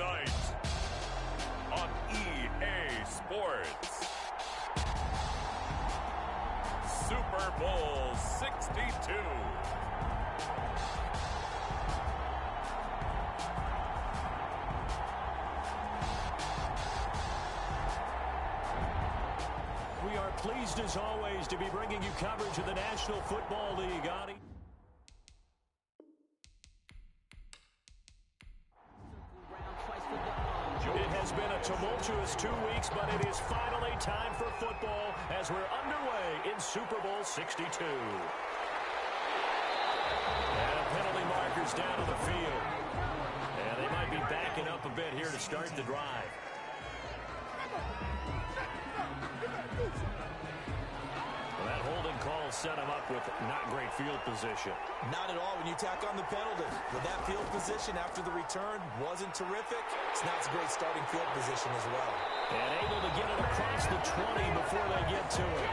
tonight on EA Sports. Super Bowl 62. We are pleased as always to be bringing you coverage of the National Football League. It has been a tumultuous 2 weeks, but it is finally time for football as we're underway in Super Bowl 62. And penalty markers down to the field. And they might be backing up a bit here to start the drive. Well, that holding call set him up with not great field position. Not at all when you tack on the penalty. But that field position after the return wasn't terrific. It's not a great starting field position as well. And able to get it across the 20 before they get to it.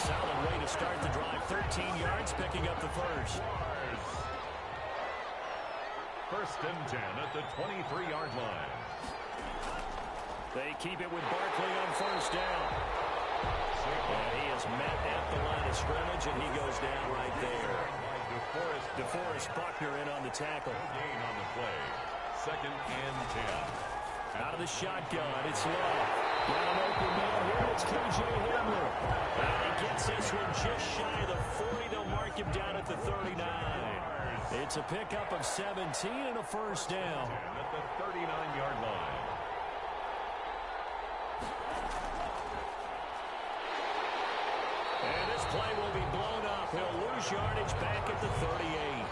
Solid way to start the drive. 13 yards, picking up the first. First and 10 at the 23-yard line. They keep it with Barkley on first down. And he is met at the line of scrimmage, and he goes down right there. DeForest Buckner in on the tackle. Gain on the play. Second and 10. Out of the shotgun, it's Love. Got an open man here, it's KJ Hamler. And he gets this one just shy of the 40. They'll mark him down at the 39. It's a pickup of 17 and a first down. At the 39-yard line. And this play will be blown up. He'll lose yardage back at the 38.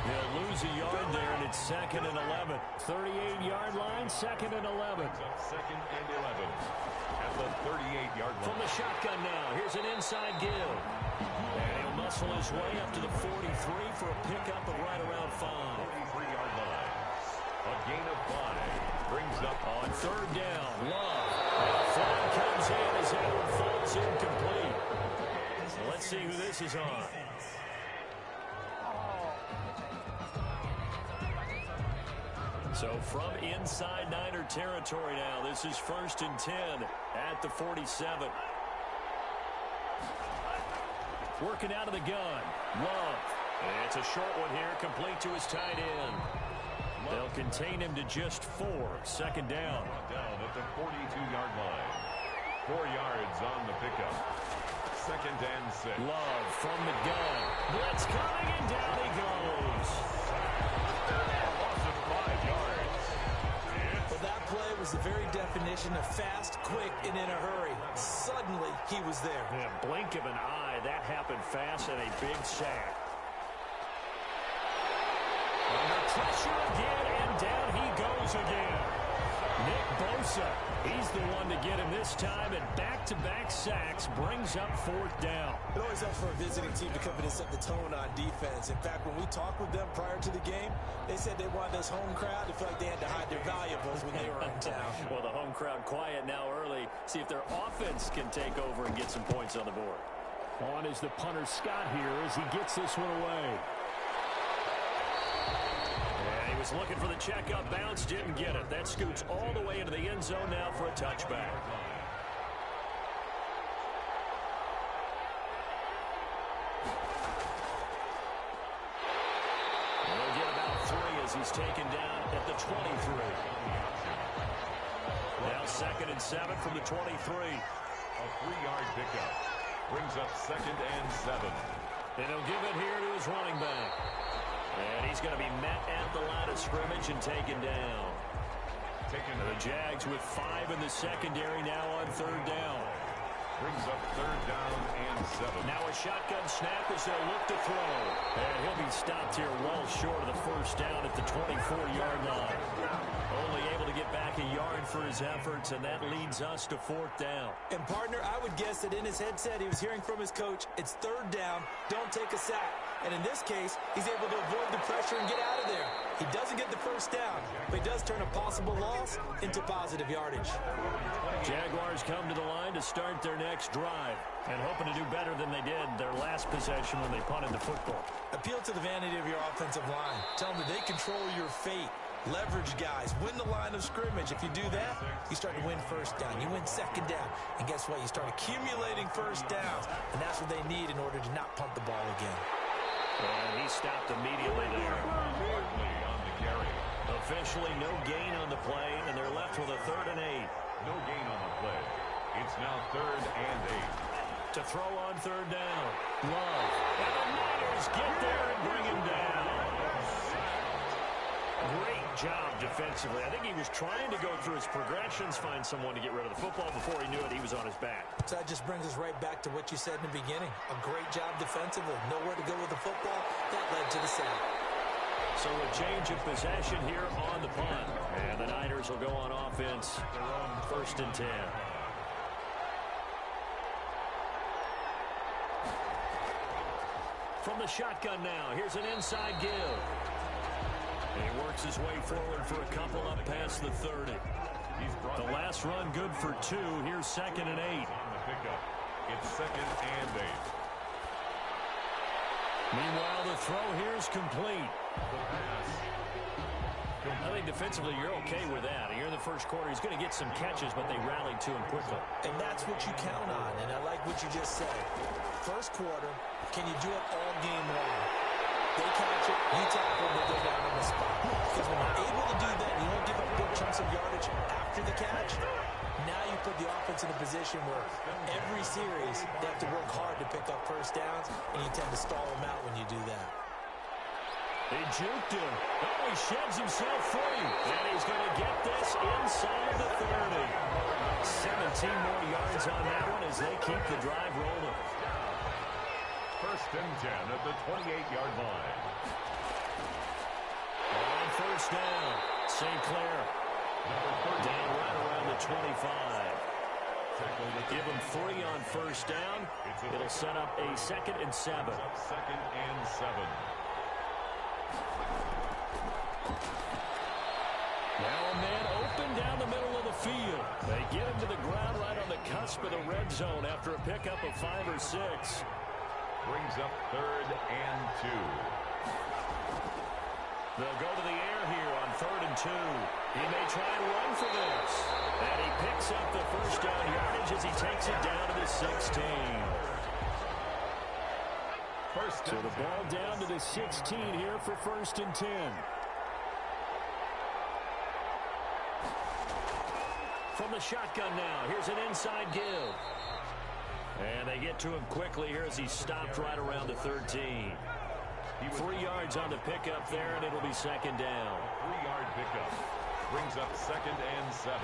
He'll lose a yard there, and it's second and 11. 38-yard line, second and 11. Second and 11 at the 38-yard line. From the shotgun now, here's an inside give. And he'll muscle his way up to the 43 for a pickup of right around 5. 43-yard line. A gain of 5 brings up on third down. Love. And a flag comes in as that one falls incomplete. So let's see who this is on. So from inside Niner territory now, this is first and 10 at the 47. Working out of the gun. Love. And it's a short one here, complete to his tight end. They'll contain him to just 4. Second down. Down at the 42-yard line. 4 yards on the pickup. Second and 6. Love from the gun. Blitz coming, and down he goes. Loss of 5 yards. Well, that play was the very definition of fast, quick, and in a hurry. Suddenly, he was there. In a blink of an eye, that happened fast, and a big sack. Under pressure again, and down he goes again. Nick Bosa, he's the one to get him this time, and back-to-back sacks brings up fourth down. It always helps for a visiting team to come in and set the tone on defense. In fact, when we talked with them prior to the game, they said they wanted this home crowd to feel like they had to hide their valuables when they were in town. Well, the home crowd quiet now early. See if their offense can take over and get some points on the board. On is the punter Scott here as he gets this one away. And he was looking for the checkup bounce, didn't get it. That scoots all the way into the end zone now for a touchback. We'll get about 3 as he's taken down at the 23. Now second and 7 from the 23. A 3-yard pickup brings up second and 7. And he'll give it here to his running back. And he's going to be met at the line of scrimmage and taken down. The Jags with 5 in the secondary now on third down. Brings up third down and 7. Now a shotgun snap as they'll look to throw. And he'll be stopped here well short of the first down at the 24-yard line. Only able to get back a yard for his efforts, and that leads us to fourth down. And, partner, I would guess that in his headset he was hearing from his coach, it's third down, don't take a sack. And in this case, he's able to avoid the pressure and get out of there. He doesn't get the first down, but he does turn a possible loss into positive yardage. Jaguars come to the line to start their next drive and hoping to do better than they did their last possession when they punted the football. Appeal to the vanity of your offensive line. Tell them that they control your fate. Leverage guys, win the line of scrimmage. If you do that, you start to win first down. You win second down. And guess what? You start accumulating first downs. And that's what they need in order to not punt the ball again. And he stopped immediately there. Barkley on the carry. Officially no gain on the play, and they're left with a 3rd and 8. No gain on the play. It's now 3rd and 8. To throw on 3rd down. Love. And the Niners get there and bring him down. Great job defensively. I think he was trying to go through his progressions, find someone to get rid of the football. Before he knew it, he was on his back. So that just brings us right back to what you said in the beginning. A great job defensively. Nowhere to go with the football. That led to the sack. So a change of possession here on the punt. And the Niners will go on offense. Their own 1st and 10. From the shotgun now, here's an inside give. And he works his way forward for a couple up past the 30. The last run good for 2. Here's 2nd and 8. On the pickup. It's 2nd and 8. Meanwhile, the throw here is complete. The pass. I think defensively you're okay with that. Here in the first quarter, he's going to get some catches, but they rallied to him quickly. And that's what you count on, and I like what you just said. First quarter, can you do it all game long? They catch it, you tackle them, they go down on the spot. Because when you're able to do that, you don't give up big chunks of yardage after the catch. Now you put the offense in a position where every series they have to work hard to pick up first downs, and you tend to stall them out when you do that. They juked him. Oh, he sheds himself free. And he's going to get this inside the 30. 17 more yards on that one as they keep the drive rolling. 1st and 10 at the 28-yard line. On 1st down, St. Clair. Down right around the 25. Give him 3 on 1st down. It'll set up a 2nd and 7. 2nd and 7. Now a man open down the middle of the field. They get him to the ground right on the cusp of the red zone after a pickup of 5 or 6. Brings up 3rd and 2. They'll go to the air here on 3rd and 2. He may try and run for this. And he picks up the 1st down yardage as he takes it down to the 16. So the ball down to the 16 here for 1st and 10. From the shotgun now, here's an inside give. And they get to him quickly here as he stopped right around the 13. 3 yards on the pickup there, and it'll be 2nd down. 3-yard pickup. Brings up 2nd and 7.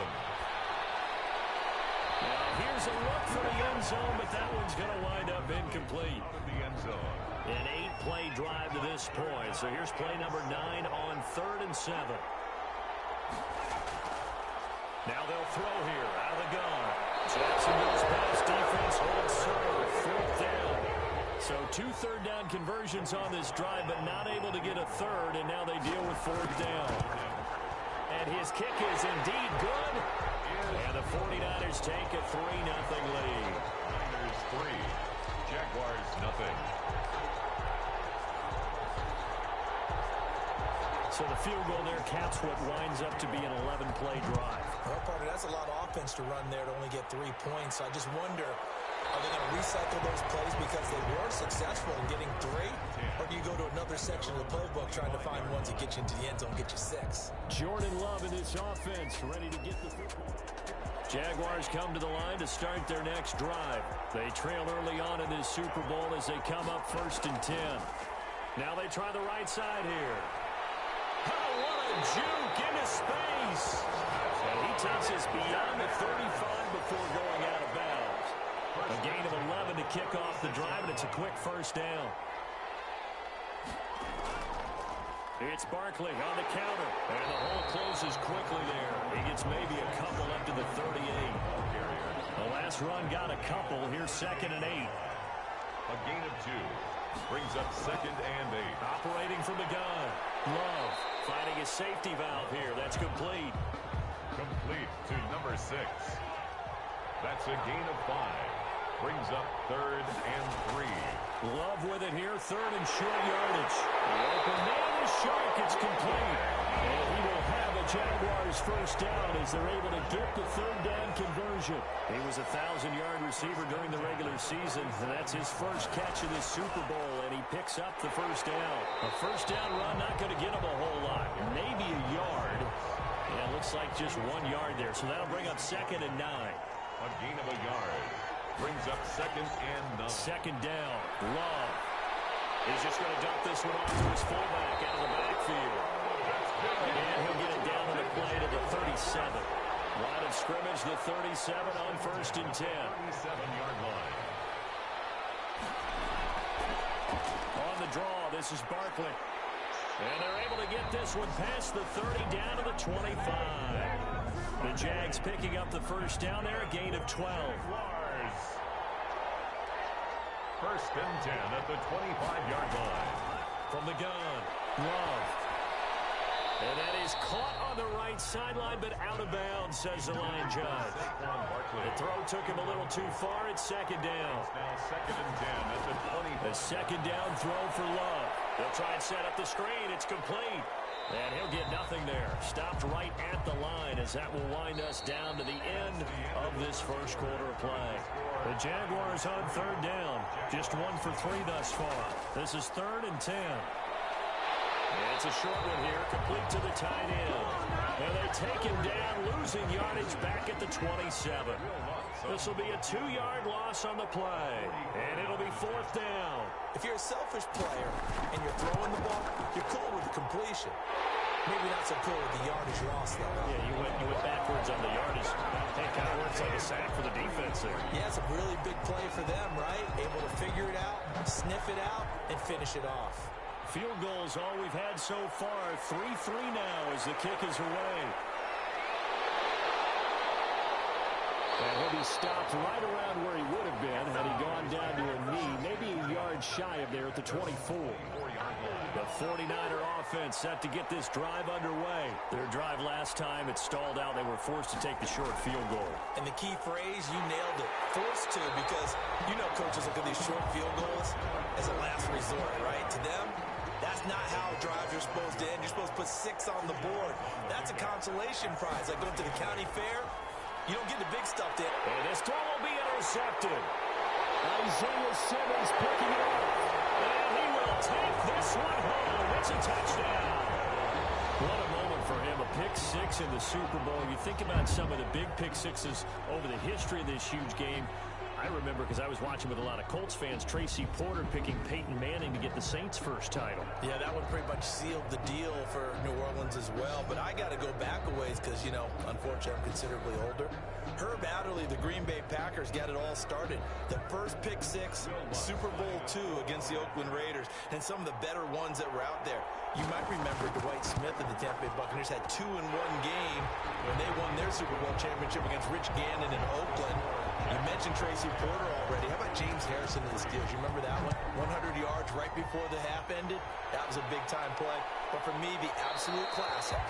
Now here's a look for the end zone, but that one's going to wind up incomplete. Out of the end zone. An 8-play drive to this point. So here's play number 9 on 3rd and 7. Now they'll throw here out of the gun. Jacksonville's pass defense holds serve. 4th down. So 2 third-down conversions on this drive, but not able to get a 3rd, and now they deal with 4th down. And his kick is indeed good. And the 49ers take a 3-0 lead. Niners 3. Jaguars nothing. So the field goal there caps what winds up to be an 11-play drive. Well, partner, that's a lot of offense to run there to only get 3 points. I just wonder, are they going to recycle those plays because they were successful in getting 3? Or do you go to another section of the playbook trying to find ones that get you into the end zone and get you 6? Jordan Love in this offense, ready to get the football. Jaguars come to the line to start their next drive. They trail early on in this Super Bowl as they come up 1st and 10. Now they try the right side here. Oh, what a juke into space. And he takes us beyond the 35 before going out of bounds. A gain of 11 to kick off the drive, and it's a quick 1st down. It's Barkley on the counter, and the hole closes quickly there. He gets maybe a couple up to the 38. The last run got a couple. Here's 2nd and 8. A gain of 2. Brings up 2nd and 8. Operating from the gun. Love finding a safety valve here. That's complete. Complete to number 6. That's a gain of 5. Brings up 3rd and 3. Love with it here, third and short yardage. The open man is Shark. It's complete. And he will have a Jaguars first down as they're able to get the third down conversion. He was a 1,000-yard receiver during the regular season, and that's his first catch of this Super Bowl, and he picks up the first down. A first down run not going to get him a whole lot, maybe a yard. Yeah, it looks like just 1 yard there, so that'll bring up 2nd and 9. A gain of a yard. Brings up 2nd and 9. Second down. Love. He's just going to dump this one off to his fullback out of the backfield. And he'll get it down on the play to the 37. Line of scrimmage, the 37 on 1st and 10. 37-yard line. On the draw, this is Barkley. And they're able to get this one past the 30 down to the 25. The Jags picking up the first down there, a gain of 12. First and 10 at the 25-yard line. From the gun, Love. And that is caught on the right sideline, but out of bounds, says the line judge. The throw took him a little too far. It's 2nd down. It's now 2nd and 10 at the 20. A 2nd down throw for Love. They'll try and set up the screen. It's complete. And he'll get nothing there. Stopped right at the line as that will wind us down to the end of this first quarter of play. The Jaguars on 3rd down. Just 1 for 3 thus far. This is 3rd and 10. And it's a short one here, complete to the tight end. And they take him down, losing yardage back at the 27. This will be a 2-yard loss on the play. And it'll be 4th down. If you're a selfish player and you're throwing the ball, you're cool with the completion. Maybe not so cool with the yardage loss, though. Yeah, you went backwards on the yardage. It kind of works like a sack for the defense there. Yeah, it's a really big play for them, right? Able to figure it out, sniff it out, and finish it off. Field goals all we've had so far. 3-3 now as the kick is away. And he'll be stopped right around where he would have been had he gone down to a knee, maybe a yard shy of there at the 24. The 49er offense set to get this drive underway. Their drive last time, it stalled out. They were forced to take the short field goal. And the key phrase, you nailed it. Forced to, because you know coaches look at these short field goals as a last resort, right? To them, that's not how drives are supposed to end. You're supposed to put 6 on the board. That's a consolation prize. Like going to the county fair, you don't get the big stuff there. And this throw will be intercepted. Isaiah Simmons picking it up. And he will take this one home. It's a touchdown. What a moment for him. A pick 6 in the Super Bowl. You think about some of the big pick 6s over the history of this huge game. I remember, because I was watching with a lot of Colts fans, Tracy Porter picking Peyton Manning to get the Saints' first title. Yeah, that one pretty much sealed the deal for New Orleans as well. But I got to go back a ways because, you know, unfortunately, I'm considerably older. Herb Adderley, the Green Bay Packers, got it all started. The first pick 6, Super Bowl II against the Oakland Raiders, and some of the better ones that were out there. You might remember Dwight Smith of the Tampa Bay Buccaneers had 2 in one game when they won their Super Bowl championship against Rich Gannon in Oakland. You mentioned Tracy Porter already. How about James Harrison of the Steelers? You remember that one? 100 yards right before the half ended. That was a big-time play. But for me, the absolute classic,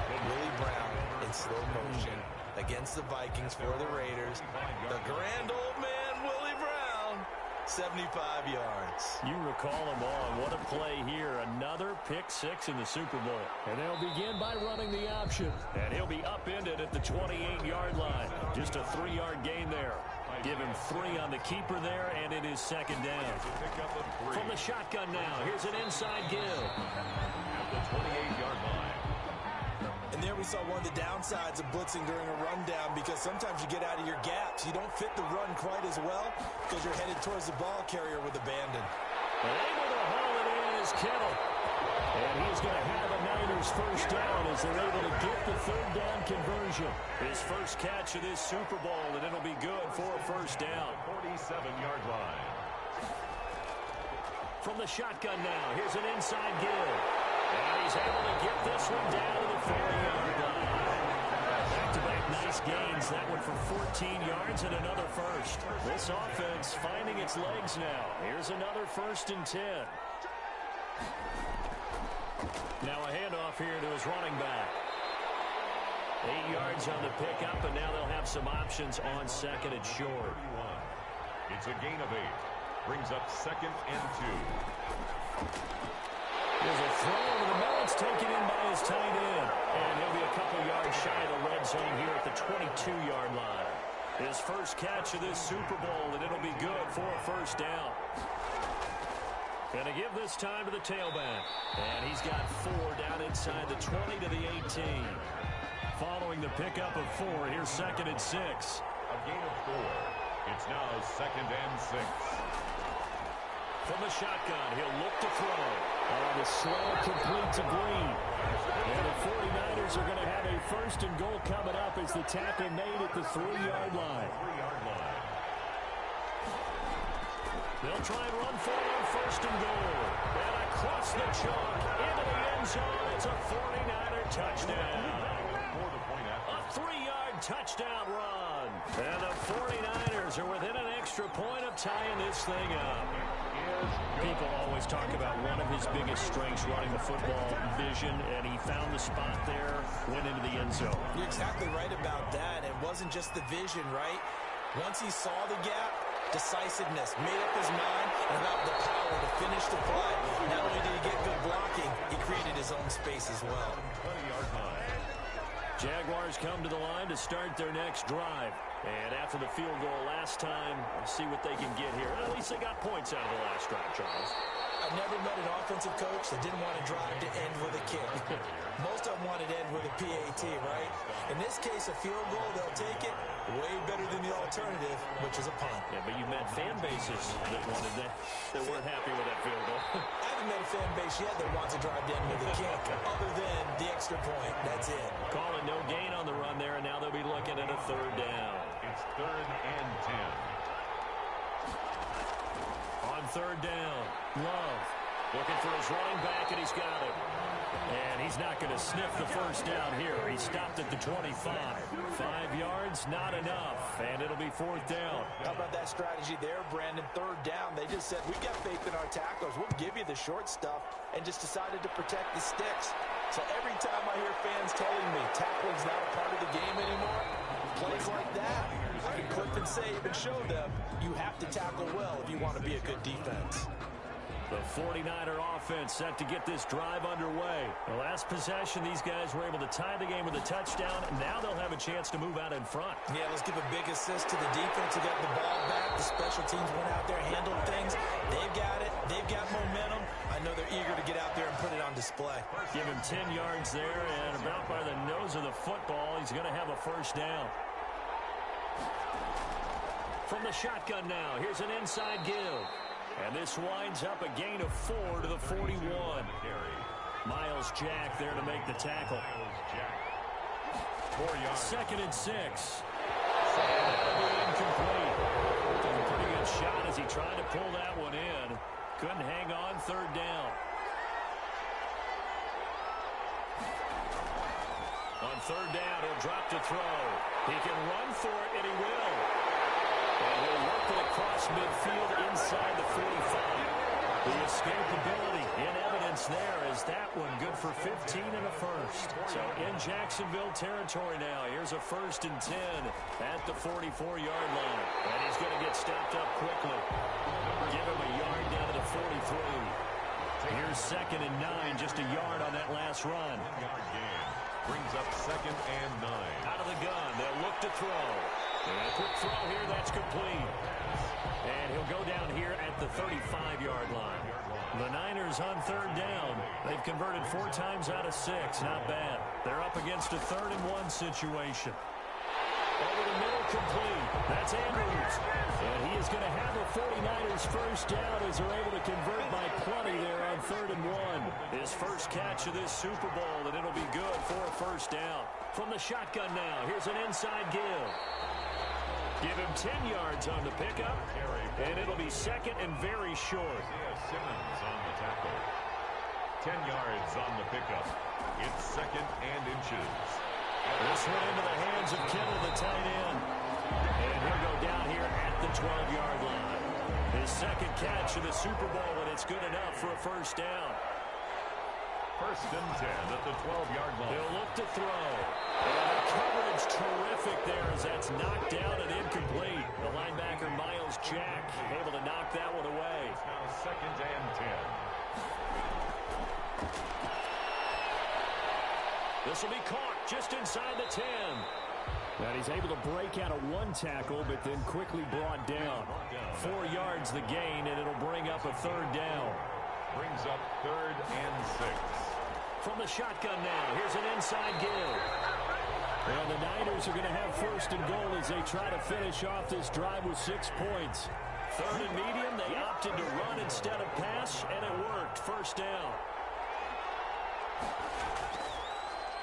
Willie Brown in slow motion against the Vikings for the Raiders. The grand old man, Willie Brown, 75 yards. You recall them all. What a play here. Another pick 6 in the Super Bowl. And they'll begin by running the option. And he'll be upended at the 28-yard line. Just a 3-yard gain there. Give him 3 on the keeper there, and it is 2nd down. From the shotgun now, here's an inside give. At the 28-yard line. And there we saw one of the downsides of blitzing during a rundown, because sometimes you get out of your gaps. You don't fit the run quite as well because you're headed towards the ball carrier with abandon. And able to haul it in is Kittle. And he's going to have a Niners first down as they're able to get the 3rd down conversion. His first catch of this Super Bowl, and it'll be good for a first down. 47-yard line. From the shotgun now, here's an inside give. And he's able to get this one down to the 40-yard line. Back-to-back nice gains. That one for 14 yards and another first. This offense finding its legs now. Here's another 1st and 10. Now a handoff here to his running back. 8 yards on the pickup, and now they'll have some options on 2nd and short. It's a gain of 8. Brings up 2nd and 2. There's a throw over the middle. It's taken in by his tight end. And he'll be a couple yards shy of the red zone here at the 22-yard line. His first catch of this Super Bowl, and it'll be good for a first down. Going to give this time to the tailback. And he's got 4 down inside the 20 to the 18. Following the pickup of 4, here's 2nd and 6. A gain of 4. It's now 2nd and 6. From the shotgun, he'll look to throw. The slant complete to Green. And the 49ers are going to have a 1st and goal coming up as the tackle made at the 3-yard line. They'll try and run for it on 1st and goal. And across the chalk, into the end zone. It's a 49er touchdown. A 3-yard touchdown run. And the 49ers are within an extra point of tying this thing up. People always talk about one of his biggest strengths running the football, vision, and he found the spot there, went into the end zone. You're exactly right about that. It wasn't just the vision, right? Once he saw the gap, decisiveness, made up his mind, and about the power to finish the play. Not only did he get good blocking, he created his own space as well. Jaguars come to the line to start their next drive. And after the field goal last time, see what they can get here. At least they got points out of the last drive, Charles. I've never met an offensive coach that didn't want to drive to end with a kick. Most of them wanted to end with a PAT, right? In this case, a field goal, they'll take it. Way better than the alternative, which is a punt. Yeah, but you met fan bases that wanted that weren't happy with that field goal. I haven't met a fan base yet that wants to drive to end with a kick, other than the extra point. That's it. Calling no gain on the run there, and now they'll be looking at a 3rd down. It's 3rd and 10. On 3rd down, Love looking for his running back, and he's got it. And he's not going to sniff the 1st down here. He stopped at the 25. 5 yards, not enough, and it'll be 4th down. How about that strategy there, Brandon? 3rd down, they just said, we got faith in our tacklers. We'll give you the short stuff, and just decided to protect the sticks. So every time I hear fans telling me tackling's not a part of the game anymore, plays like that, I can clip and save and show them you have to tackle well if you want to be a good defense. The 49er offense set to get this drive underway. The last possession, these guys were able to tie the game with a touchdown, and now they'll have a chance to move out in front. Yeah, let's give a big assist to the defense who got the ball back. The special teams went out there, handled things. They've got it. They've got momentum. I know they're eager to get out there and put it on display. Give him 10 yards there, and about by the nose of the football, he's going to have a 1st down. From the shotgun now, here's an inside give. And this winds up a gain of 4 to the 41. Miles Jack there to make the tackle. 4 yards. 2nd and 6. And that'll be incomplete. Took a pretty good shot as he tried to pull that one in. Couldn't hang on. 3rd down. On 3rd down, he'll drop to throw. He can run for it, and he will. And he'll work it across midfield inside the 45. The escapability in evidence there is that one good for 15 and a 1st. So in Jacksonville territory now. Here's a 1st and 10 at the 44-yard line. And he's going to get stopped up quickly. Give him a yard down to the 43. Here's 2nd and 9, just a yard on that last run. Brings up 2nd and 9. Out of the gun, they'll look to throw. And a quick throw here, that's complete. And he'll go down here at the 35-yard line. The Niners on 3rd down. They've converted 4 times out of 6. Not bad. They're up against a 3rd and 1 situation. Over the middle, complete. That's Andrews. And he is going to have a 49ers 1st down as they're able to convert by plenty there on 3rd and 1. His first catch of this Super Bowl, and it'll be good for a 1st down. From the shotgun now, here's an inside give. Give him 10 yards on the pickup, and it'll be 2nd and very short. Simmons on the tackle. 10 yards on the pickup. It's 2nd and inches. This one into the hands of Kittle, the tight end. And he'll go down here at the 12-yard line. His 2nd catch of the Super Bowl, and it's good enough for a 1st down. First and 10 at the 12-yard line. He'll look to throw. And the coverage terrific there as that's knocked down and incomplete. The linebacker, Miles Jack, able to knock that one away. It's now second and 10. This will be caught just inside the 10. And he's able to break out of one tackle, but then quickly brought down. 4 yards the gain, and it'll bring up a third down. Brings up third and 6. From the shotgun now, here's an inside give. And the Niners are going to have first and goal as they try to finish off this drive with 6 points. Third and medium, they opted to run instead of pass, and it worked. First down.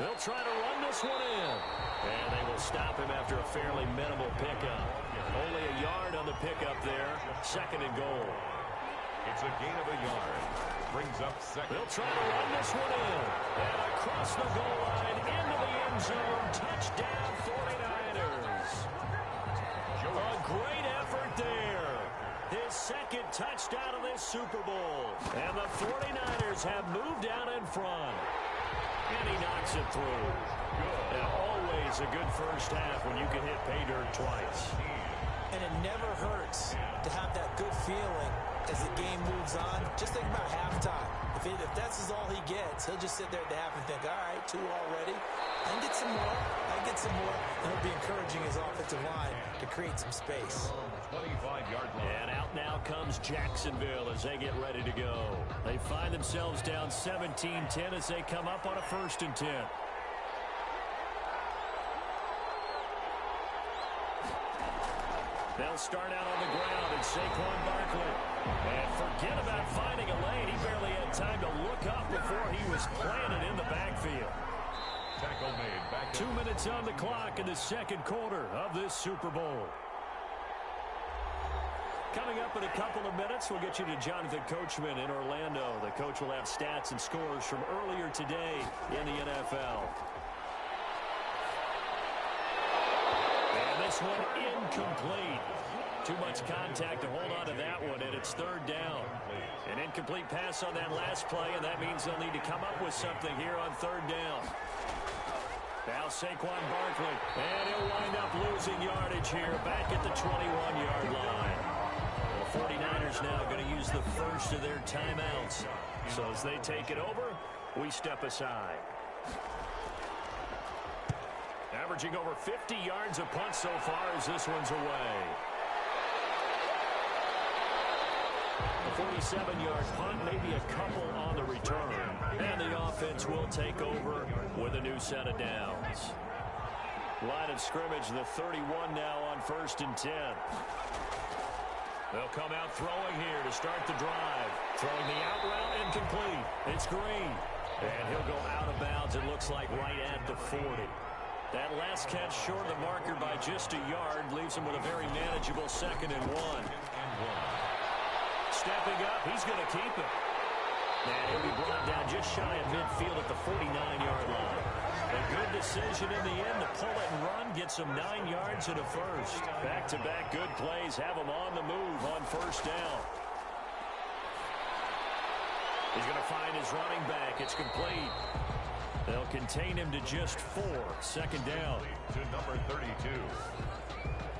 They'll try to run this one in. And they will stop him after a fairly minimal pickup. Only a yard on the pickup there. Second and goal. It's a gain of a yard. Brings up second. They'll try to run this one in. And across the goal line, into the end zone. Touchdown, 49ers. A great effort there. His second touchdown of this Super Bowl. And the 49ers have moved out in front. And he knocks it through. And always a good first half when you can hit pay dirt twice. And it never hurts to have that good feeling as the game moves on. Just think about halftime. If that's all he gets, he'll just sit there at the half and think, all right, 2 already. I can get some more. I can get some more. And he'll be encouraging his offensive line to create some space. 25-yard line. And out now comes Jacksonville as they get ready to go. They find themselves down 17-10 as they come up on a first and 10. They'll start out on the ground, and Saquon Barkley. And forget about finding a lane. He barely had time to look up before he was planted in the backfield. Tackle made. Back 2 minutes on the clock in the second quarter of this Super Bowl. Coming up in a couple of minutes, we'll get you to Jonathan Coachman in Orlando. The coach will have stats and scores from earlier today in the NFL. And this one incomplete. Too much contact to hold on to that one, and it's third down. An incomplete pass on that last play, and that means they'll need to come up with something here on third down. Now Saquon Barkley, and he'll wind up losing yardage here back at the 21-yard line. The 49ers now going to use the first of their timeouts. So as they take it over, we step aside. Averaging over 50 yards a punt so far as this one's away. A 47-yard punt, maybe a couple on the return. And the offense will take over with a new set of downs. Line of scrimmage, the 31 now on first and 10. They'll come out throwing here to start the drive. Throwing the out route, incomplete. It's Green. And he'll go out of bounds, it looks like right at the 40. That last catch short of the marker by just a yard leaves him with a very manageable second and 1. Stepping up, he's going to keep it. And he'll be brought down just shy of midfield at the 49-yard line. A good decision in the end to pull it and run, get some 9 yards and a first. Back-to-back good plays have him on the move on first down. He's going to find his running back. It's complete. They'll contain him to just 4. Second down. To number 32.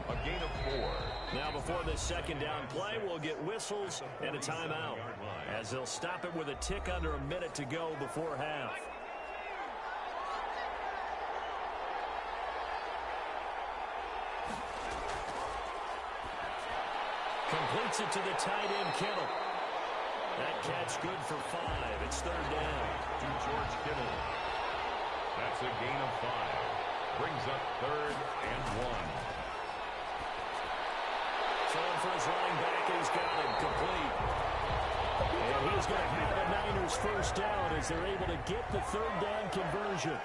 A gain of 4. Now before this second down play, we'll get whistles and a timeout as they'll stop it with a tick under a minute to go before half. Completes it to the tight end, Kittle. That catch good for 5. It's third down. To George Kittle. That's a gain of 5. Brings up third and 1. Throwing for his running back, and he's got him complete. And he's going to have the Niners first down as they're able to get the third down conversion.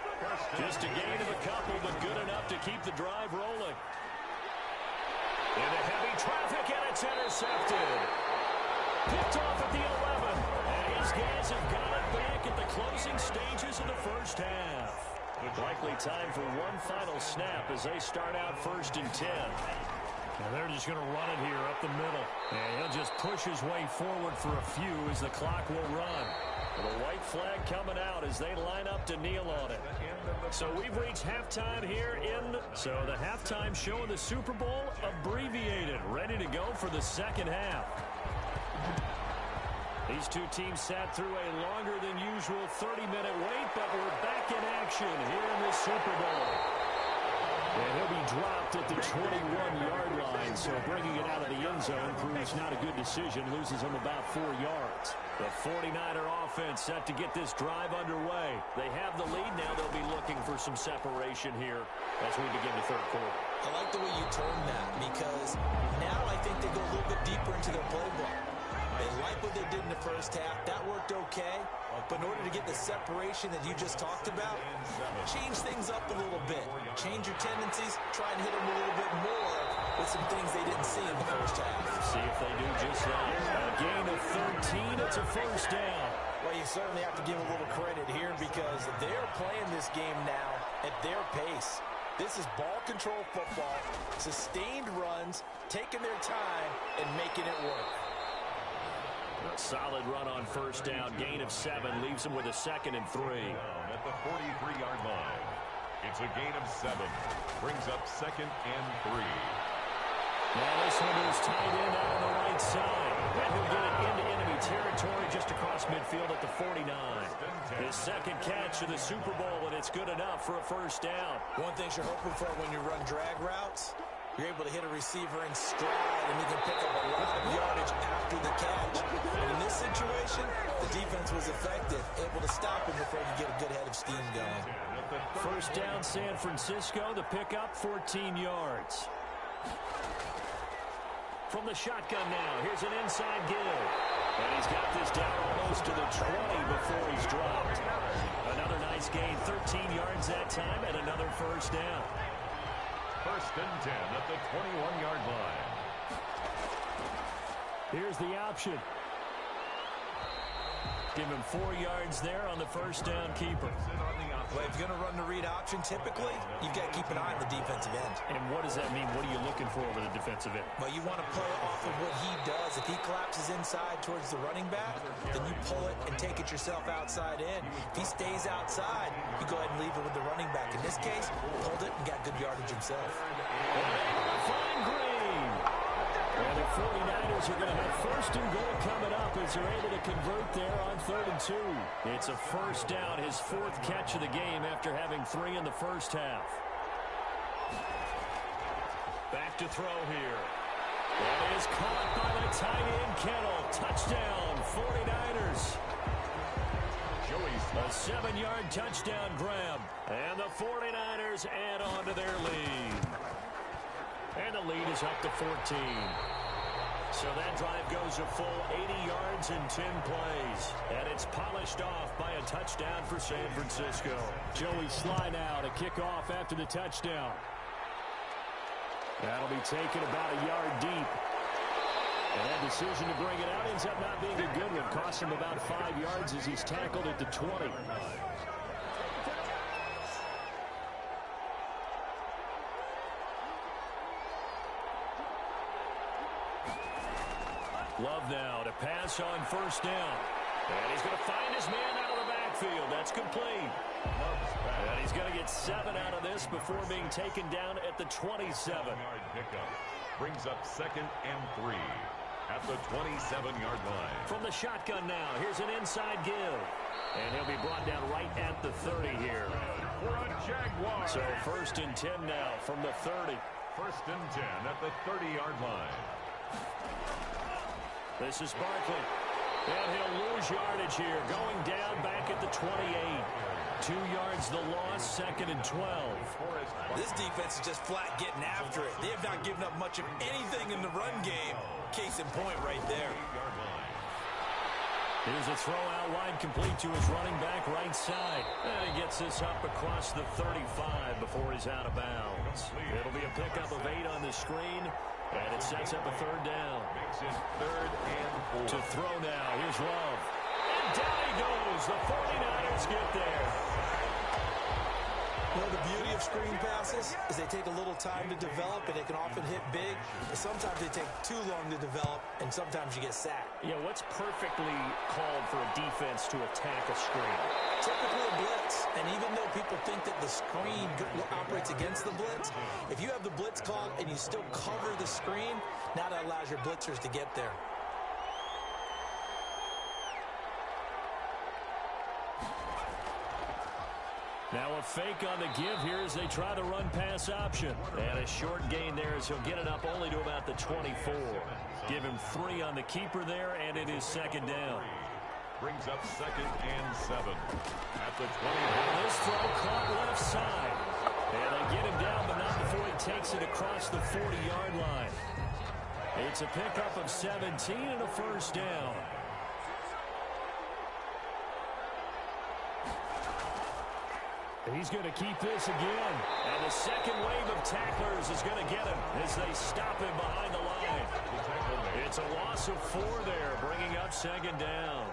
Just a gain of a couple, but good enough to keep the drive rolling. Into heavy traffic, and it's intercepted. Picked off at the 11. And his guys have got it back at the closing stages of the first half. Likely time for one final snap as they start out first and 10. And they're just going to run it here up the middle. And he'll just push his way forward for a few as the clock will run. The white flag coming out as they line up to kneel on it. So we've reached halftime here so the halftime show in the Super Bowl abbreviated, ready to go for the second half. These two teams sat through a longer than usual 30-minute wait, but we're back in action here in the Super Bowl. And he'll be dropped at the 21-yard line, so bringing it out of the end zone proves not a good decision, loses him about 4 yards. The 49er offense set to get this drive underway. They have the lead now. They'll be looking for some separation here as we begin the third quarter. I like the way you term that because now I think they go a little bit deeper into their playbook. They like what they did in the first half. That worked okay. But in order to get the separation that you just talked about, change things up a little bit. Change your tendencies. Try and hit them a little bit more with some things they didn't see in the first half. See if they do just that. A gain of 13. It's a first down. Well, you certainly have to give a little credit here because they're playing this game now at their pace. This is ball control football, sustained runs, taking their time, and making it work. A solid run on first down. Gain of 7 leaves him with a 2nd and 3. At the 43-yard line. It's a gain of 7. Brings up 2nd and 3. Now this one is tight end out on the right side. And he'll get it into enemy territory just across midfield at the 49. His second catch of the Super Bowl, and it's good enough for a first down. One thing you're hoping for when you run drag routes, you're able to hit a receiver in stride, and he can pick up a lot of yardage after the catch. And in this situation, the defense was effective, able to stop him before he could get a good head of steam going. First down, San Francisco. The pickup, 14 yards. From the shotgun now, here's an inside give. And he's got this down almost to the 20 before he's dropped. Another nice gain, 13 yards that time, and another first down. First and 10 at the 21-yard line. Here's the option. Give him 4 yards there on the first down keeper. Well, if you're going to run the read option, typically, you've got to keep an eye on the defensive end. And what does that mean? What are you looking for over the defensive end? Well, you want to play off of what he does. If he collapses inside towards the running back, then you pull it and take it yourself outside in. If he stays outside, you go ahead and leave it with the running back. In this case, pulled it and got good yardage himself. Fine green. And the 49ers are going to have first and goal coming up as they're able to convert there on 3rd and 2. It's a first down, his 4th catch of the game after having 3 in the first half. Back to throw here. That is caught by the tight end, Kittle. Touchdown, 49ers. A 7-yard touchdown grab. And the 49ers add on to their lead. And the lead is up to 14. So that drive goes a full 80 yards in 10 plays. And it's polished off by a touchdown for San Francisco. Joey Sly now to kick off after the touchdown. That'll be taken about a yard deep. And that decision to bring it out ends up not being a good one. Costs him about 5 yards as he's tackled at the 20. Love now to pass on first down. And he's going to find his man out of the backfield. That's complete. And he's going to get 7 out of this before being taken down at the 27. Pickup brings up 2nd and 3 at the 27-yard line. From the shotgun now, here's an inside give. And he'll be brought down right at the 30 here. For a Jaguar. So 1st and 10 now from the 30. 1st and 10 at the 30-yard line. This is Barkley. And he'll lose yardage here. Going down back at the 28. 2 yards the loss, 2nd and 12. This defense is just flat getting after it. They have not given up much of anything in the run game. Case in point right there. Here's a throw out wide, complete to his running back right side. And he gets this up across the 35 before he's out of bounds. It'll be a pickup of 8 on the screen. And it sets up a 3rd down. Makes it 3rd and 4. To throw now. Here's Love. And down he goes. The 49ers get there. Well, the beauty of screen passes is they take a little time to develop, and they can often hit big. And sometimes they take too long to develop, and sometimes you get sacked. Yeah, what's perfectly called for a defense to attack a screen? Typically a blitz, and even though people think that the screen operates against the blitz, if you have the blitz called and you still cover the screen, now that allows your blitzers to get there. Now a fake on the give here as they try the run-pass option. And a short gain there as he'll get it up only to about the 24. Give him 3 on the keeper there, and it is second down. Brings up 2nd and 7 at the 20. And this throw caught left side. And they get him down, but not before he takes it across the 40-yard line. It's a pickup of 17 and a first down. He's going to keep this again. And the second wave of tacklers is going to get him as they stop him behind the line. It's a loss of 4 there, bringing up second down.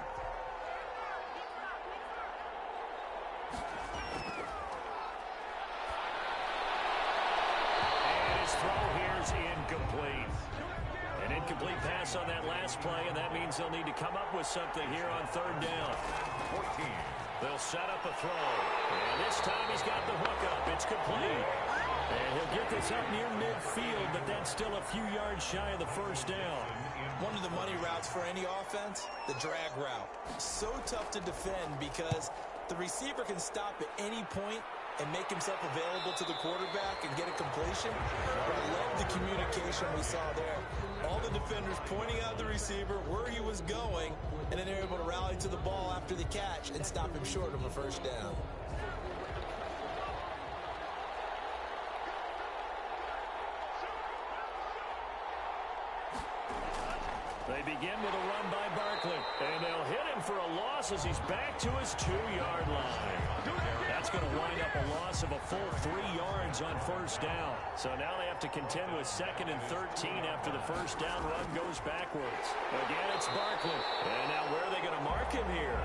And his throw here is incomplete. An incomplete pass on that last play, and that means they'll need to come up with something here on third down. 14. They'll set up a throw. And this time he's got the hook up. It's complete. And he'll get this up near midfield, but that's still a few yards shy of the first down. One of the money routes for any offense, the drag route. So tough to defend because the receiver can stop at any point and make himself available to the quarterback and get a completion. But I love the communication we saw there. All the defenders pointing out the receiver, where he was going, and then they're able to rally to the ball after the catch and stop him short of a first down. They begin with a run by Barkley, and they'll hit him for a loss as he's back to his 2-yard line. That's going to wind up a loss of a full 3 yards on first down. So now they have to contend with 2nd and 13 after the first down run goes backwards. Again, it's Barkley. And now where are they going to mark him here?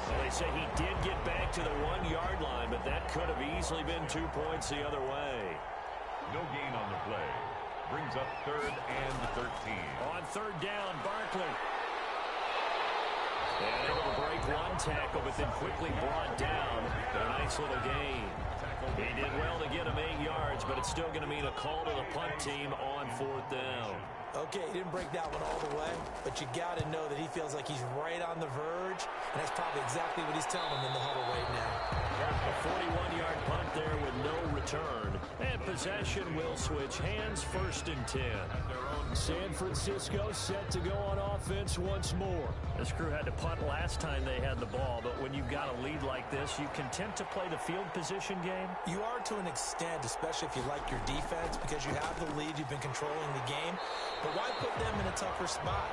Well, they say he did get back to the 1-yard line, but that could have easily been 2 points the other way. No gain on the play. Brings up 3rd and 13. On third down, Barkley. And able to break one tackle, but then quickly brought down. A nice little gain. He did well to get him 8 yards, but it's still going to mean a call to the punt team on 4th down. Okay, he didn't break that one all the way, but you got to know that he feels like he's right on the verge, and that's probably exactly what he's telling him in the huddle right now. A 41-yard punt there with no return. And possession will switch hands, 1st and 10. San Francisco set to go on offense once more. This crew had to punt last time they had the ball, but when you've got a lead like this, you content to play the field position game? You are to an extent, especially if you like your defense, because you have the lead, you've been controlling the game. But why put them in a tougher spot?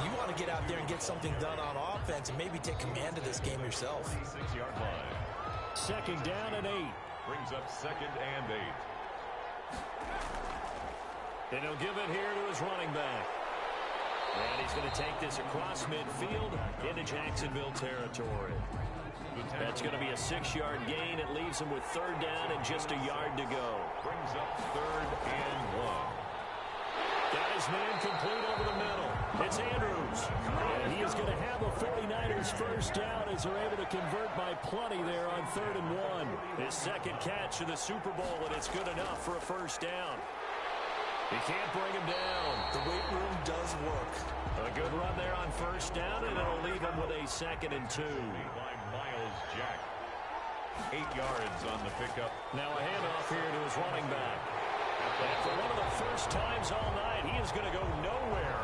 You want to get out there and get something done on offense and maybe take command of this game yourself. 6-yard line. Second down and 8. Brings up 2nd and 8. And he'll give it here to his running back. And he's going to take this across midfield into Jacksonville territory. That's going to be a 6-yard gain. It leaves him with third down and just a yard to go. Brings up 3rd and 1. Got his man complete over the middle. It's Andrews. And he is going to have a 49ers first down as they're able to convert by plenty there on 3rd and 1. His second catch of the Super Bowl, and it's good enough for a first down. He can't bring him down. The weight room does work. A good run there on first down, and it'll leave him with a 2nd and 2. By Miles Jack. 8 yards on the pickup. Now a handoff here to his running back. And for one of the first times all night, he is going to go nowhere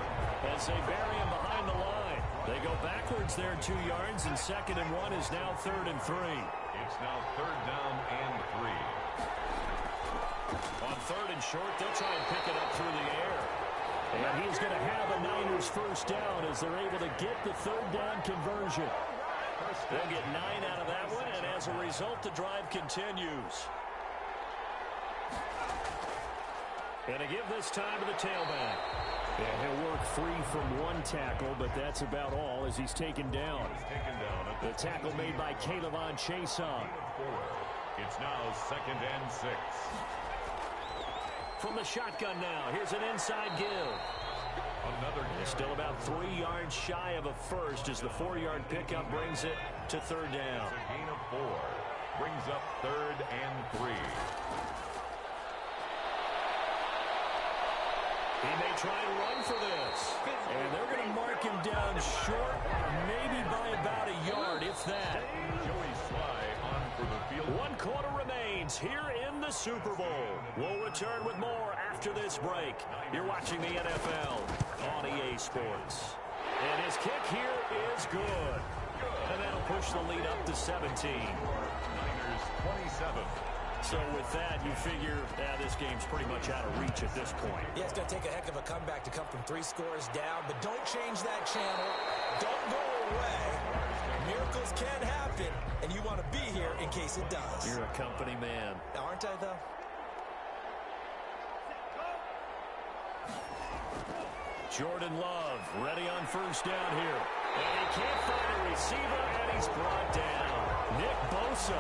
as they bury him behind the line. They go backwards there 2 yards, and 2nd and 1 is now 3rd and 3. It's now 3rd down and 3. On 3rd and short, they'll try and pick it up through the air. And he's going to have a Niners first down as they're able to get the 3rd down conversion. They'll get 9 out of that one, and as a result, the drive continues. And to give this time to the tailback. Yeah, he'll work free from one tackle, but that's about all as he's taken down. He's taken down. The tackle made by Kayvon Chason. It's now 2nd and 6. From the shotgun now, here's an inside give. Still about 3 yards shy of a first as the 4-yard pickup brings it to 3rd down. It's a gain of 4. Brings up 3rd and 3. He may try and run for this. And they're going to mark him down short, maybe by about a yard, if that. Joey Sly on for the field. 1 quarter remains here in the Super Bowl. We'll return with more after this break. You're watching the NFL on EA Sports. And his kick here is good. And that'll push the lead up to 17. Niners 27. So with that, you figure this game's pretty much out of reach at this point. Yeah, it's going to take a heck of a comeback to come from 3 scores down, but don't change that channel. Don't go away. Miracles can happen, and you want to be here in case it does. You're a company man. Aren't I, though? Jordan Love ready on 1st down here. And he can't find a receiver, and he's brought down. Nick Bosa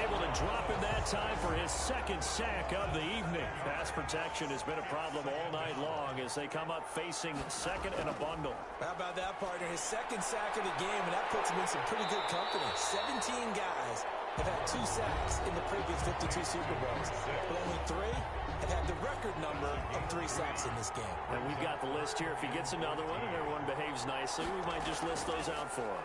able to drop in that time for his 2nd sack of the evening. Pass protection has been a problem all night long as they come up facing 2nd and a bundle. How about that, partner? His 2nd sack of the game, and that puts him in some pretty good company. 17 guys have had 2 sacks in the previous 52 Super Bowls, but only 3 have had the record number of 3 sacks in this game. And we've got the list here. If he gets another one and everyone behaves nicely, we might just list those out for him.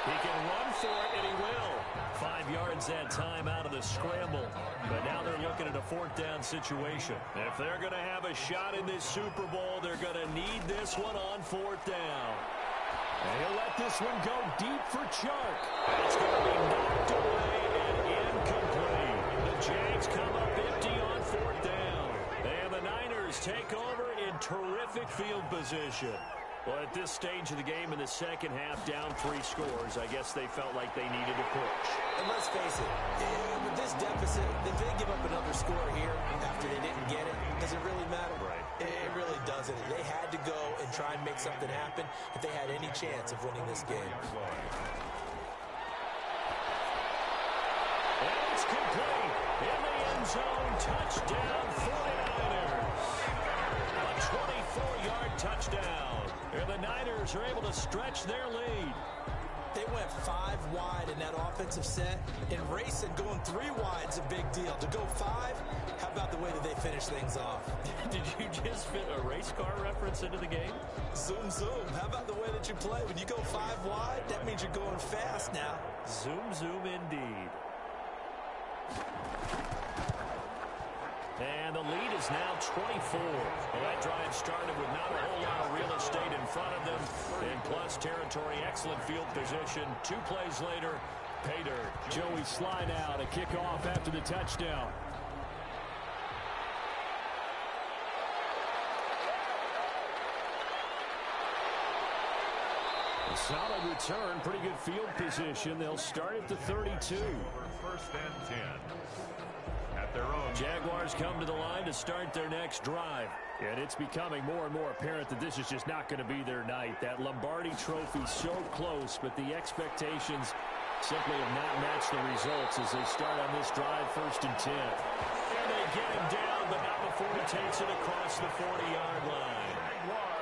He can run for it, and he will. 5 yards that time out of the scramble. But now they're looking at a 4th down situation. If they're going to have a shot in this Super Bowl, they're going to need this one on 4th down. And he'll let this one go deep for Chark. It's going to be knocked away and incomplete. The Jags come up empty on 4th down. And the Niners take over in terrific field position. Well, at this stage of the game in the 2nd half, down 3 scores, I guess they felt like they needed a push. And let's face it, with this deficit, if they give up another score here after they didn't get it, does it really matter? Right. It really doesn't. They had to go and try and make something happen if they had any chance of winning this game. And it's complete. In the end zone, touchdown 49ers. A 24-yard touchdown. And the Niners are able to stretch their lead. They went 5 wide in that offensive set, and racing going 3 wide's a big deal. To go 5, how about the way that they finish things off? Did you just fit a race car reference into the game? Zoom, zoom. How about the way that you play? When you go 5 wide, that means you're going fast now. Zoom, zoom indeed. And the lead is now 24. Well, that drive started with not a whole lot of real estate in front of them. In plus territory, excellent field position. 2 plays later, pay dirt. Joey Sly now to kick off after the touchdown. A solid return, pretty good field position. They'll start at the 32. 1st and 10. At their own. Jaguars come to the line to start their next drive. And it's becoming more and more apparent that this is just not going to be their night. That Lombardi trophy so close, but the expectations simply have not matched the results as they start on this drive 1st and 10. And they get him down, but not before he takes it across the 40-yard line.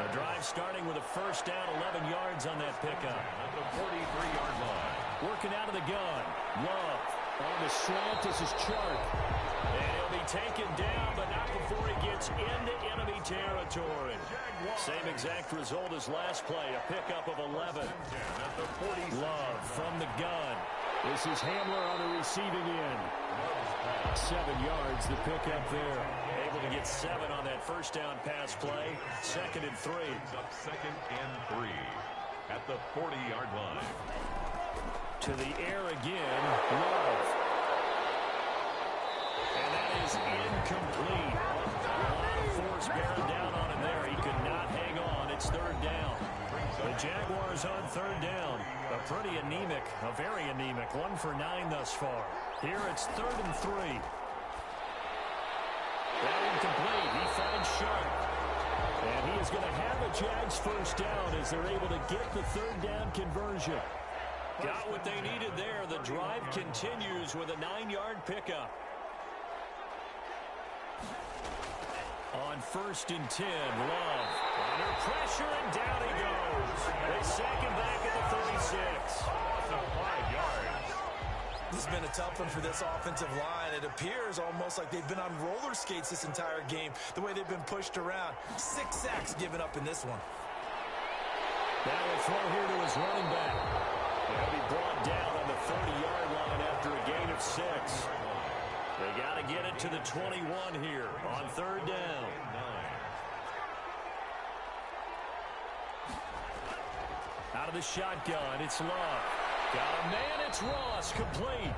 A drive starting with a 1st down, 11 yards on that pickup. At the 43-yard line. Working out of the gun. Love on the slant. This is Chark. And he'll be taken down, but not before he gets into enemy territory. Same exact result as last play, a pickup of 11. Love from the gun. This is Hamler on the receiving end. 7 yards, the pickup there. Able to get 7 on that 1st down pass play. 2nd and 3. Up 2nd and 3. At the 40-yard line. To the air again, Love. And that is incomplete. A lot of force bearing down on him there. He could not hang on. It's 3rd down. The Jaguars on 3rd down. A pretty anemic, a very anemic 1 for 9 thus far. Here it's 3rd and 3. That incomplete. He finds Sharp. And he is going to have a Jags 1st down as they're able to get the 3rd down conversion. Got what they needed there. The drive continues with a 9-yard pickup. On 1st and 10, Love. Under pressure, and down he goes. They sack him back at the 36. 5 yards. This has been a tough one for this offensive line. It appears almost like they've been on roller skates this entire game, the way they've been pushed around. 6 sacks given up in this one. Now a throw here to his running back. He'll be brought down on the 30-yard line after a gain of 6. They got to get it to the 21 here on 3rd down. Out of the shotgun, it's Love. Got a man, it's Ross, complete.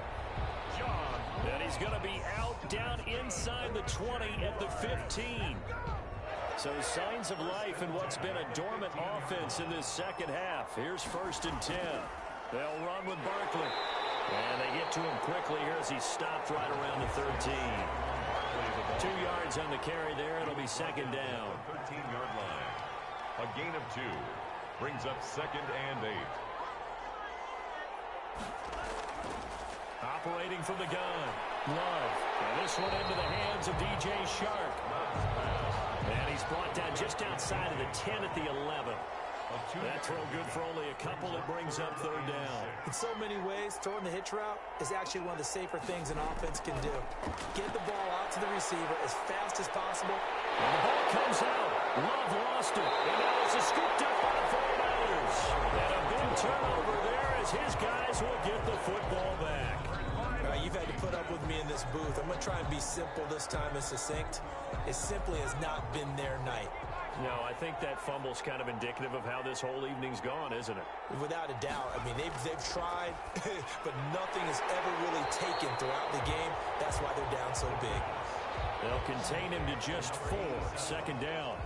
And he's going to be out down inside the 20 at the 15. So signs of life in what's been a dormant offense in this second half. Here's 1st and 10. They'll run with Barkley. And they get to him quickly here as he stopped right around the 13. 2 yards on the carry there. It'll be 2nd down. 13-yard line. A gain of 2. Brings up 2nd and 8. Operating from the gun. Love. And this one into the hands of DJ Shark. And he's brought down just outside of the 10 at the 11. That throw good for only a couple. It brings up 3rd down. In so many ways, throwing the hitch route is actually one of the safer things an offense can do. Get the ball out to the receiver as fast as possible. And the ball comes out. Love lost it. And now it's scooped up by the 49ers. And a big turnover there as his guys will get the football back. You've had to put up with me in this booth. I'm going to try and be simple this time and succinct. It simply has not been their night. No, I think that fumble's kind of indicative of how this whole evening's gone, isn't it? Without a doubt. I mean, they've tried, but nothing has ever really taken throughout the game. That's why they're down so big. They'll contain him to just 4. 2nd down.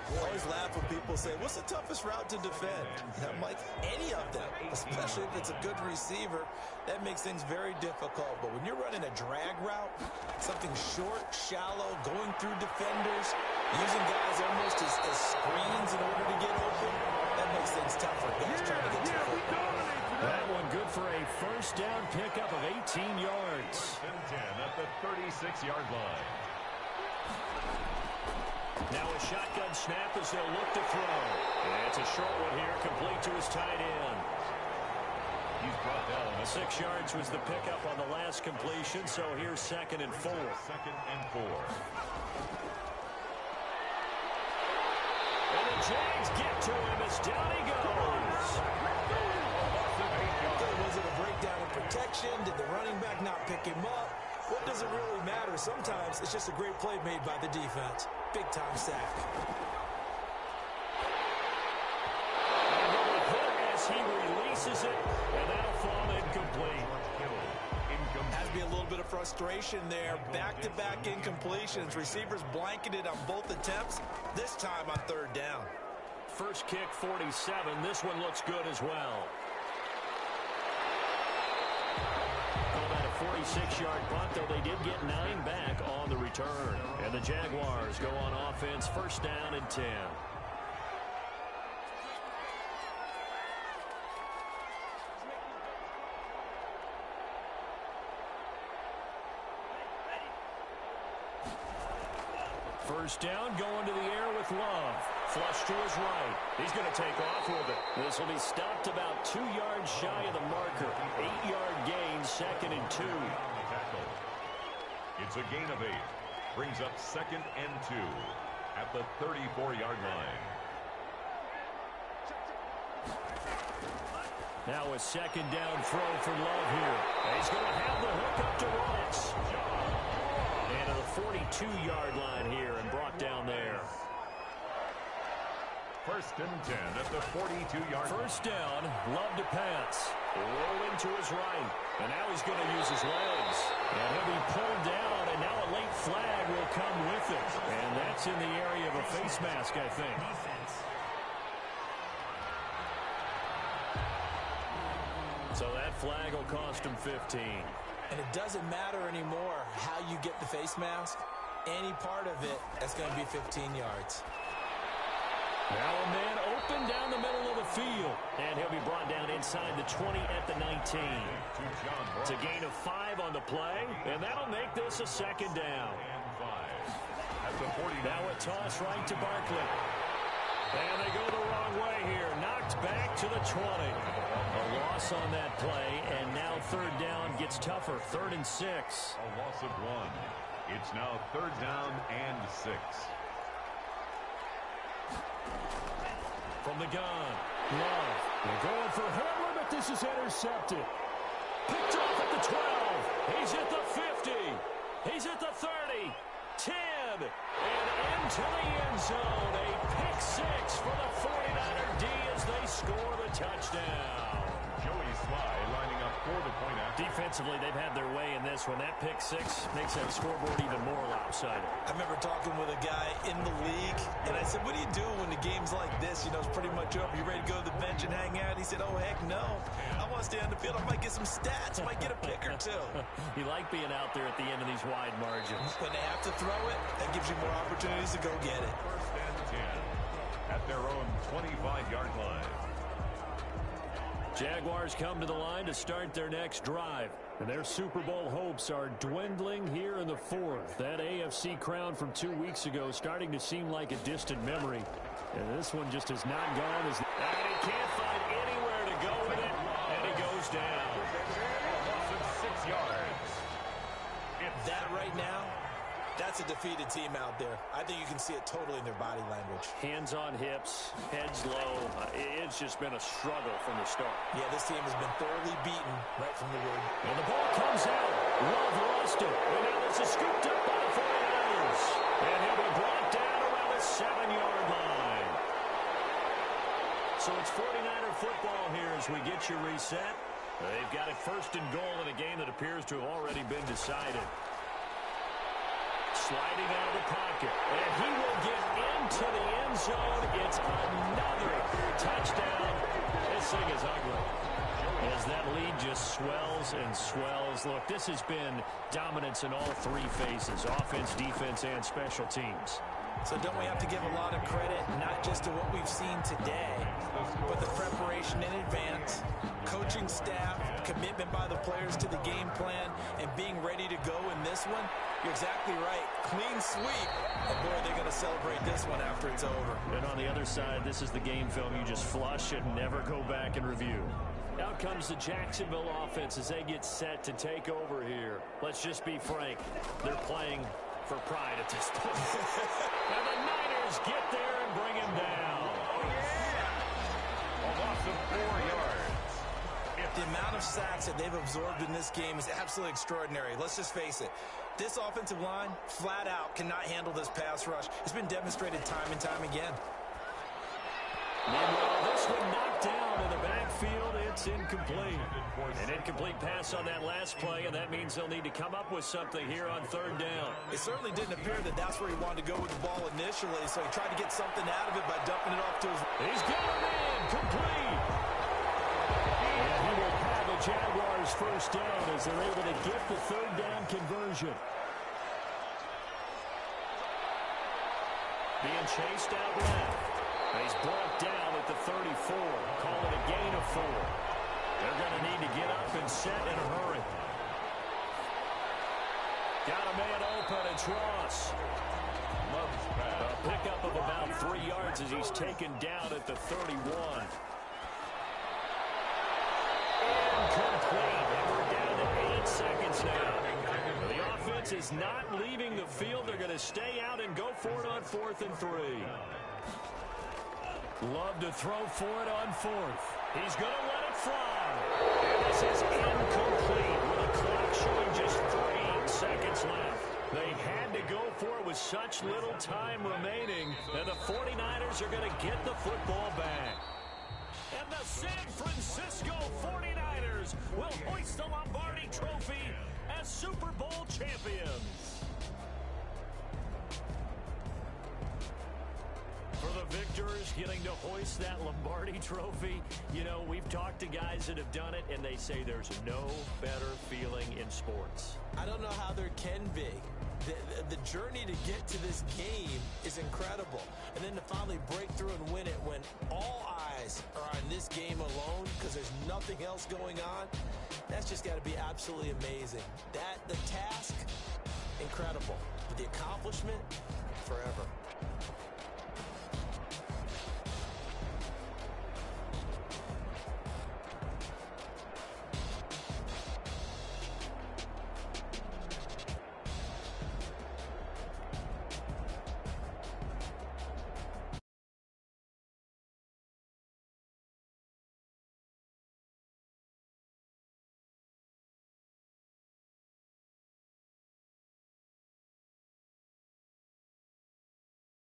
I always laugh when people say, what's the toughest route to defend? And I'm like, any of them, especially if it's a good receiver. That makes things very difficult. But when you're running a drag route, something short, shallow, going through defenders, using guys almost as screens in order to get open, that makes things tougher. Guys trying to get to the football. That one good for a 1st down pickup of 18 yards. 10 at the 36-yard line. Now a shotgun snap as they'll look to throw. And it's a short one here, complete to his tight end. He's brought down. 6 yards was the pickup on the last completion, so here's 2nd and 4. 2nd and 4. And the Jags get to him as down he goes. Was it a breakdown in protection? Did the running back not pick him up? What does it really matter? Sometimes it's just a great play made by the defense. Big-time sack. As he releases it, and that'll fall incomplete. Has to be a little bit of frustration there. Back-to-back incompletions. Receivers blanketed on both attempts, this time on 3rd down. First kick, 47. This one looks good as well. About a 46-yard punt, though they did get 9 back on the return. And the Jaguars go on offense, 1st down and 10. First down, going to the air with Love. Flush to his right. He's going to take off with it. This will be stopped about 2 yards shy of the marker. 8-yard gain, 2nd and 2. It's a gain of 8. Brings up 2nd and 2 at the 34-yard line. Now a 2nd down throw for Love here. He's going to have the hook up to Ross. And to the 42-yard line here and brought down there. 1st and 10 at the 42-yard line. 1st down, Love to pass. Rolling to his right. And now he's going to use his legs. And he'll be pulled down, and now a late flag will come with it. And that's in the area of a face mask, I think. So that flag will cost him 15. And it doesn't matter anymore how you get the face mask. Any part of it, that's going to be 15 yards. Now a man open down the middle of the field. And he'll be brought down inside the 20 at the 19. It's a gain of 5 on the play, and that'll make this a second down. Now a toss right to Barkley. And they go the wrong way here. Knocked back to the 20. A loss on that play, and now third down gets tougher. 3rd and 6. A loss of 1. It's now 3rd down and 6. From the gun, Love. They're going for Hamlin, but this is intercepted. Picked off at the 12. He's at the 50. He's at the 30. 10. And into the end zone. A pick 6 for the 49er D as they score the touchdown. Joey Sly lining up for the point after. Defensively, they've had their way in this one. That pick 6 makes that scoreboard even more lopsided. I remember talking with a guy in the league, and I said, what do you do when the game's like this? You know, it's pretty much over. You ready to go to the bench and hang out? He said, oh, heck no. I want to stay on the field. I might get some stats. I might get a pick or two. You like being out there at the end of these wide margins. When they have to throw it, that gives you more opportunities to go get it. 1st and 10 at their own 25-yard line. Jaguars come to the line to start their next drive. And their Super Bowl hopes are dwindling here in the 4th. That AFC crown from 2 weeks ago starting to seem like a distant memory. And this one just has not gone as... And he can't find anywhere to go with it. And he goes down. Loss of 6 yards. That right now, that's a defeated team out there. I think you can see it totally in their body language. Hands on hips, heads low. It's just been a struggle from the start. Yeah, this team has been thoroughly beaten right from the word. And the ball comes out. Love lost it. And now this is scooped up by the 49ers. And he'll be brought down around the 7-yard line. So it's 49er football here as we get you reset. They've got it 1st and goal in a game that appears to have already been decided. Sliding out of the pocket. And he will get into the end zone. It's another touchdown. This thing is ugly. As that lead just swells and swells. Look, this has been dominance in all 3 phases. Offense, defense, and special teams. So don't we have to give a lot of credit, not just to what we've seen today, but the preparation in advance, coaching staff, commitment by the players to the game plan, and being ready to go in this one? You're exactly right. Clean sweep. And boy, they're going to celebrate this one after it's over. And on the other side, this is the game film you just flush and never go back and review. Out comes the Jacksonville offense as they get set to take over here. Let's just be frank. They're playing for pride at this point. And the Niners get there and bring him down. A loss of 4 yards. The amount of sacks that they've absorbed in this game is absolutely extraordinary. Let's just face it. This offensive line, flat out, cannot handle this pass rush. It's been demonstrated time and time again. Meanwhile, this one knocked down in the backfield. It's incomplete. An incomplete pass on that last play, and that means they'll need to come up with something here on 3rd down. It certainly didn't appear that that's where he wanted to go with the ball initially, so he tried to get something out of it by dumping it off to his... He's got it in, complete. And he will have the Jaguars 1st down as they're able to get the 3rd down conversion. Being chased out left. He's brought down at the 34. Call it a gain of 4. They're going to need to get up and set in a hurry. Got a man open. It's Ross. A pickup of about 3 yards as he's taken down at the 31. Incomplete. And we're down to 8 seconds now. The offense is not leaving the field. They're going to stay out and go for it on 4th and 3. Love to throw for it on 4th. He's going to let it fly. And this is incomplete with the clock showing just 3 seconds left. They had to go for it with such little time remaining, and the 49ers are going to get the football back. And the San Francisco 49ers will hoist the Lombardi Trophy as Super Bowl champions. For the victors getting to hoist that Lombardi trophy. You know, we've talked to guys that have done it, and they say there's no better feeling in sports. I don't know how there can be. The journey to get to this game is incredible. And then to finally break through and win it when all eyes are on this game alone because there's nothing else going on, that's just got to be absolutely amazing. The task, incredible. But the accomplishment, forever.